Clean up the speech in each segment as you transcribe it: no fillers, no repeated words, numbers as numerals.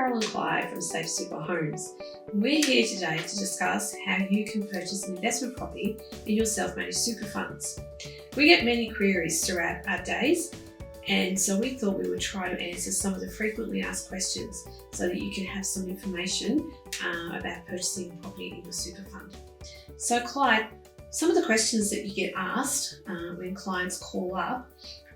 Carol and Clyde from Safe Super Homes. We're here today to discuss how you can purchase an investment property in your self-managed super funds. We get many queries throughout our days, and so we thought we would try to answer some of the frequently asked questions so that you can have some information about purchasing a property in your super fund. So Clyde, some of the questions that you get asked when clients call up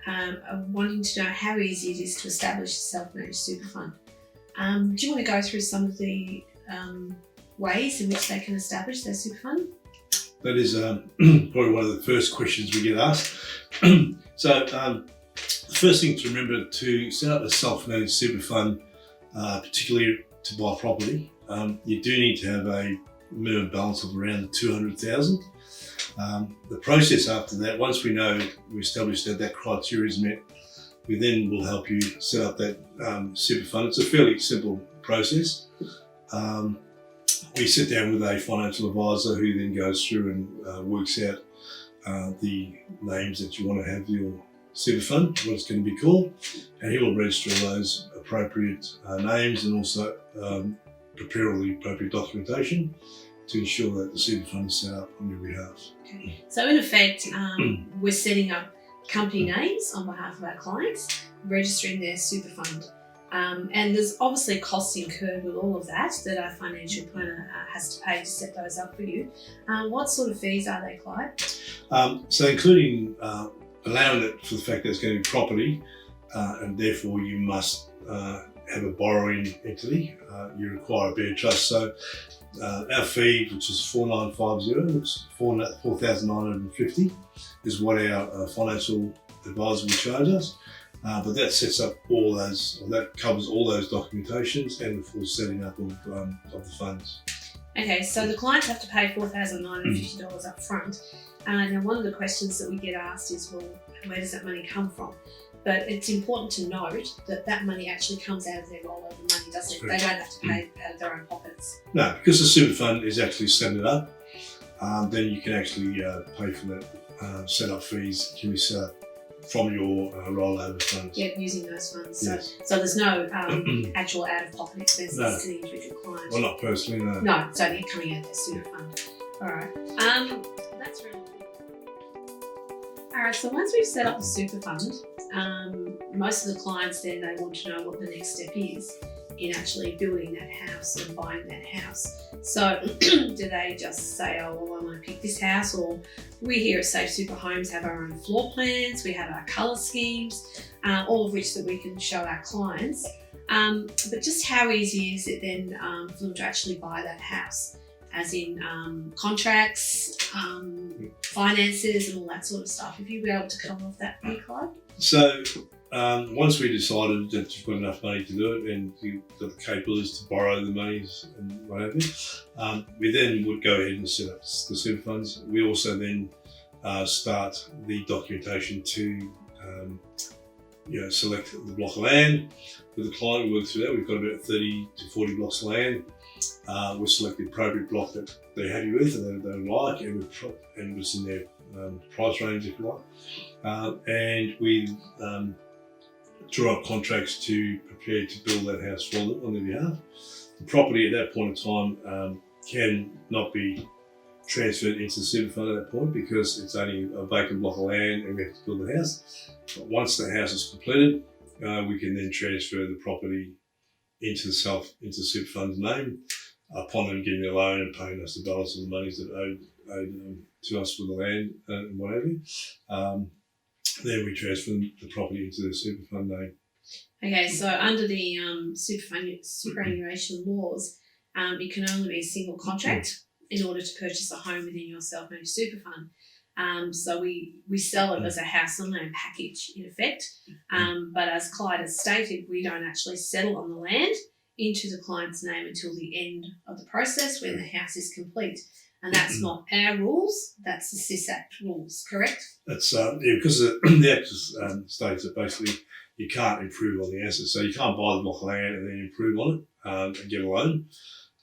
are wanting to know how easy it is to establish a self-managed super fund. Do you want to go through some of the ways in which they can establish their super fund? That is probably one of the first questions we get asked. So the first thing to remember, to set up a self-managed super fund, particularly to buy property, you do need to have a minimum balance of around 200,000. The process after that, once we establish that criteria is met, we then will help you set up that super fund. It's a fairly simple process. We sit down with a financial advisor who then goes through and works out the names that you want to have your super fund, what it's going to be called, and he will register all those appropriate names and also prepare all the appropriate documentation to ensure that the super fund is set up on your behalf. Okay. So in effect, we're setting up company names on behalf of our clients, registering their super fund. And there's obviously costs incurred with all of that our financial planner has to pay to set those up for you. What sort of fees are they, Clyde? So including allowing it for the fact that it's going to be property and therefore you must have a borrowing entity, you require a bear trust. So our fee, which is 4,950, which is 4,950, is what our financial advisor will charge us. But that sets up all those, or that covers all those documentations and the full setting up of the funds. Okay, so the clients have to pay $4,950 up front. Now, one of the questions that we get asked is, well, where does that money come from? But it's important to note that that money actually comes out of their rollover money, doesn't it? They don't have to pay out of their own pockets. No, because the super fund is actually setting it up, then you can actually pay for that setup fees can be set up from your rollover funds. Yeah, using those funds. Yes. So there's no actual out-of-pocket expenses to the individual client. Well, not personally, no. No, it's only coming out of their super fund. All right. That's really good. All right, so once we've set up the super fund, most of the clients then, they want to know what the next step is in actually building that house and buying that house. So do they just say, oh, well, I want to pick this house? Or we here at Safe Super Homes have our own floor plans, we have our colour schemes, all of which that we can show our clients. But just how easy is it then for them to actually buy that house? As in contracts, finances and all that sort of stuff. If you'd be able to cover off that for me, Clyde? So once we decided that you've got enough money to do it and you've got the capabilities to borrow the monies and what have you, we then would go ahead and set up the super funds. We also then start the documentation to select the block of land. With the client, we work through that. We've got about 30 to 40 blocks of land. We select the appropriate block that they're happy with and that they like and what's in their price range, if you like. And we draw up contracts to prepare to build that house for them on their behalf. The property at that point in time can not be transferred into the super fund at that point because it's only a vacant block of land and we have to build the house. But once the house is completed, we can then transfer the property into the super fund's name upon them getting their loan and paying us the balance of the monies that owed to us for the land and whatever. Then we transfer the property into the super fund name. Okay, so under the superannuation laws, it can only be a single contract in order to purchase a home within your self-managed super fund. So we sell it as a house and land package in effect. But as Clyde has stated, we don't actually settle on the land into the client's name until the end of the process when the house is complete. And that's not our rules, that's the SIS Act rules, correct? That's because the Act states that basically you can't improve on the asset. So you can't buy the block of land and then improve on it and get a loan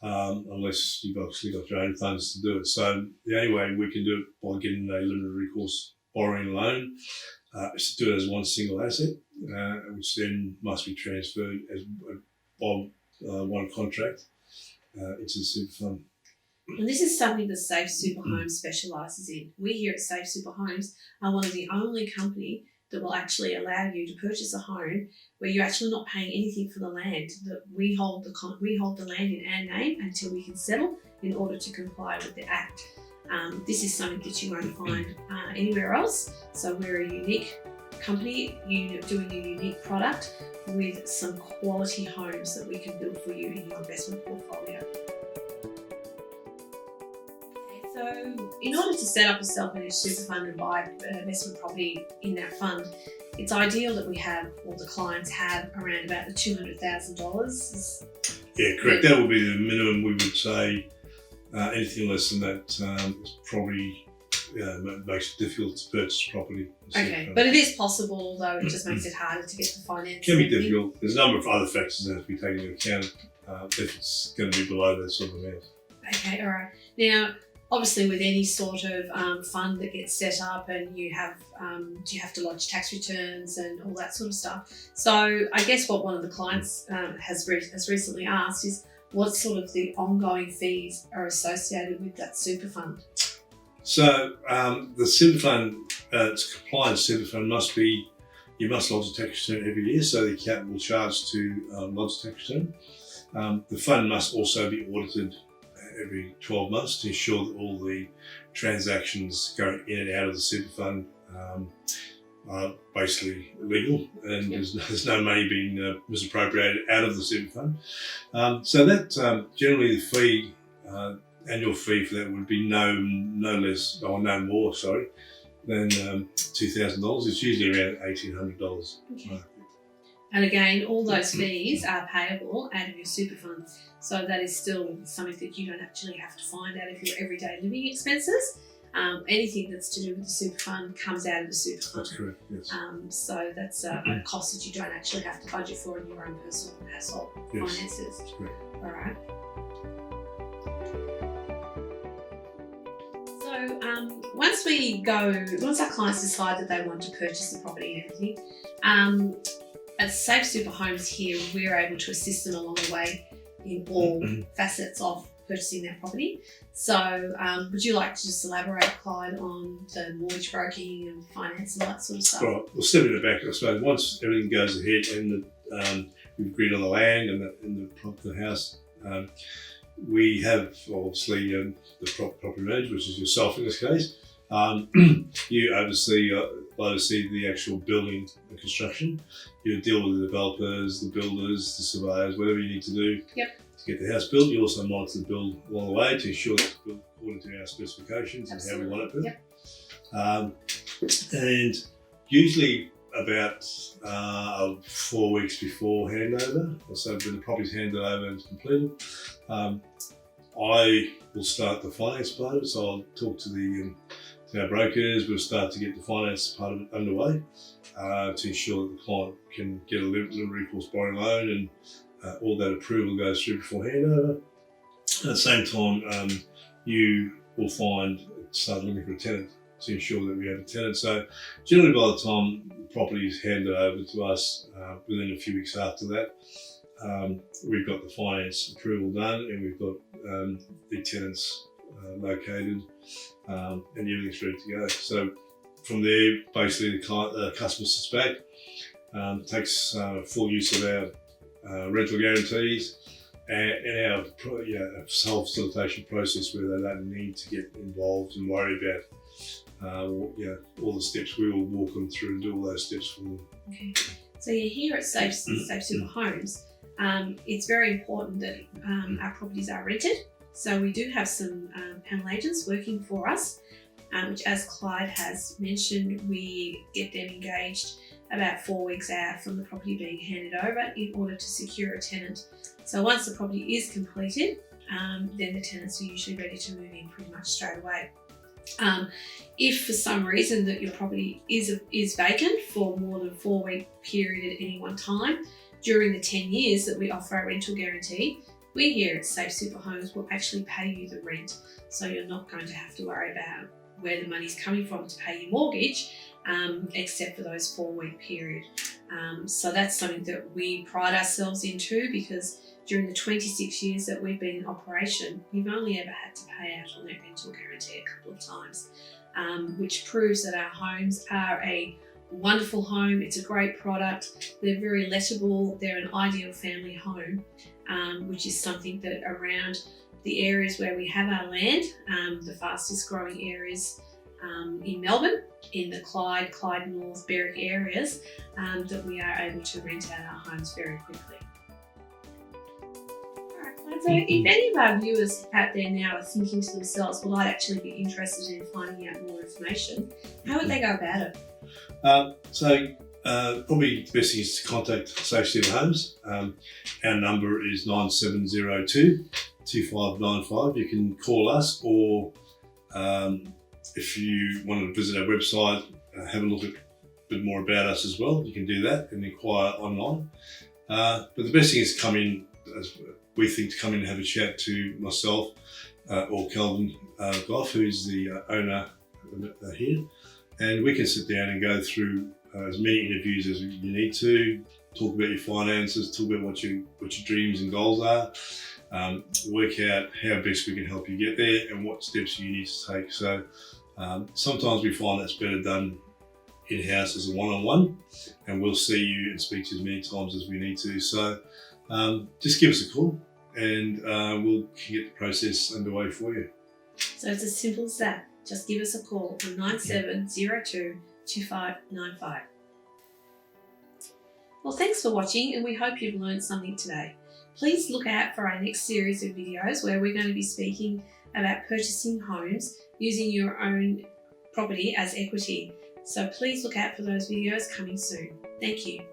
unless you've obviously got your own funds to do it. So the only way we can do it by getting a limited recourse borrowing loan is to do it as one single asset, which then must be transferred as one contract into the super fund. And this is something that Safe Super Homes specialises in. We here at Safe Super Homes are one of the only company that will actually allow you to purchase a home where you're actually not paying anything for the land. That we hold the land in our name until we can settle in order to comply with the Act. This is something that you won't find anywhere else. So we're a unique company doing a unique product with some quality homes that we can build for you in your investment portfolio. So in order to set up a self-managed super fund and buy an investment property in that fund, it's ideal that we have, or the clients have, around about the $200,000. Yeah, correct. That would be the minimum. We would say anything less than that is probably makes it difficult to purchase property. Okay, but it is possible, though it just makes it harder to get the finance. It can be difficult. There's a number of other factors that have to be taken into account if it's going to be below that sort of amount. Okay, all right. Now, obviously, with any sort of fund that gets set up, and you have to lodge tax returns and all that sort of stuff. So, I guess what one of the clients has recently asked is what sort of the ongoing fees are associated with that super fund. So, the super fund, it's a compliant super fund you must lodge a tax return every year. So the accountant will charge to lodge a tax return. The fund must also be audited every 12 months to ensure that all the transactions going in and out of the super fund are basically legal, and there's no money being misappropriated out of the super fund. So that generally the fee, annual fee for that would be no more than $2,000. It's usually around $1,800. Okay. And again, all those fees are payable out of your super fund. So that is still something that you don't actually have to find out of your everyday living expenses. Anything that's to do with the super fund comes out of the super fund. That's correct, yes. So that's a cost that you don't actually have to budget for in your own personal household finances. That's correct. All right. So once our clients decide that they want to purchase the property and everything, at Safe Super Homes here, we're able to assist them along the way in all facets of purchasing their property. So would you like to just elaborate, Clyde, on the mortgage broking and finance and all that sort of stuff? Right, well, stepping it back, I suppose, once everything goes ahead and we've agreed on the land and the house, we have obviously the property manager, which is yourself in this case. You oversee the actual building and construction. You deal with the developers, the builders, the surveyors, whatever you need to do to get the house built. You also monitor the build along the way to ensure that it's built according to our specifications and how we want it built. And usually about 4 weeks before handover, so when the property's handed over and it's completed, I will start the finance part of it. So I'll talk to our brokers. We'll start to get the finance part of it underway to ensure that the client can get a limited recourse borrowing loan, and all that approval goes through before handover. At the same time, you will start looking for a tenant to ensure that we have a tenant. So generally by the time the property is handed over to us, within a few weeks after that, we've got the finance approval done, and we've got the tenants located, and everything's ready to go. So from there, basically the customer sits back, takes full use of our rental guarantees and our self-facilitation process, where they don't need to get involved and worry about all the steps. We will walk them through and do all those steps for them. Okay. So you're here at Safe Super Homes. It's very important that our properties are rented. So we do have some panel agents working for us, which, as Clyde has mentioned, we get them engaged about 4 weeks out from the property being handed over in order to secure a tenant. So once the property is completed, then the tenants are usually ready to move in pretty much straight away. If for some reason that your property is vacant for more than 4 week period at any one time, during the 10 years that we offer our rental guarantee, we here at Safe Super Homes will actually pay you the rent. So you're not going to have to worry about where the money's coming from to pay your mortgage, except for those 4 week period. So that's something that we pride ourselves into, because during the 26 years that we've been in operation, we've only ever had to pay out on that rental guarantee a couple of times, which proves that our homes are a wonderful home. It's a great product. They're very lettable. They're an ideal family home, which is something that around the areas where we have our land, the fastest growing areas in Melbourne, in the Clyde, North, Berwick areas, that we are able to rent out our homes very quickly. So if any of our viewers out there now are thinking to themselves, well, I'd actually be interested in finding out more information, how would they go about it? Probably the best thing is to contact Safe City Homes. Our number is 9702 2595. You can call us, or if you want to visit our website, have a look at a bit more about us as well, you can do that and inquire online. But the best thing is to come in, as we think, to come in and have a chat to myself or Calvin Goff, who's the owner here, and we can sit down and go through as many interviews as you need to, talk about your finances, talk about what your dreams and goals are, work out how best we can help you get there and what steps you need to take. So sometimes we find that's better done in-house as a one-on-one, and we'll see you and speak to you as many times as we need to. So just give us a call and we'll get the process underway for you. So it's as simple as that. Just give us a call on 9702 2595. Well, thanks for watching, and we hope you've learned something today. Please look out for our next series of videos where we're going to be speaking about purchasing homes using your own property as equity. So please look out for those videos coming soon. Thank you.